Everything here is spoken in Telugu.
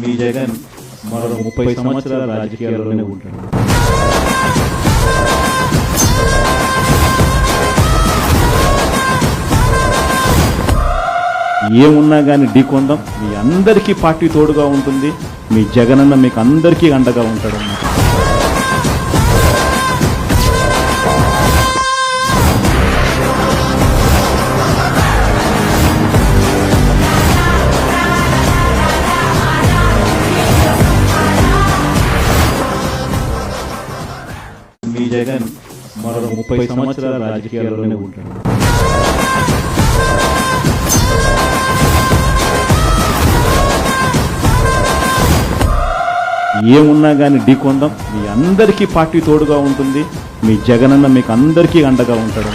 మీ జగన్ మరో 30 సంవత్సరాల రాజకీయాల్లోనే ఉంటాడు. ఏమున్నా కానీ ఢీకొందాం. మీ అందరికీ పార్టీ తోడుగా ఉంటుంది. మీ జగనన్న మీకు అందరికీ అండగా ఉంటాడు. మీ జగన్ మరో 30 సంవత్సరాల రాజకీయాల్లోనే ఉంటాడు. ఏమున్నా కానీ ఢీకొందాం. మీ అందరికీ పార్టీ తోడుగా ఉంటుంది. మీ జగనన్న మీకు అందరికీ అండగా ఉంటాడు.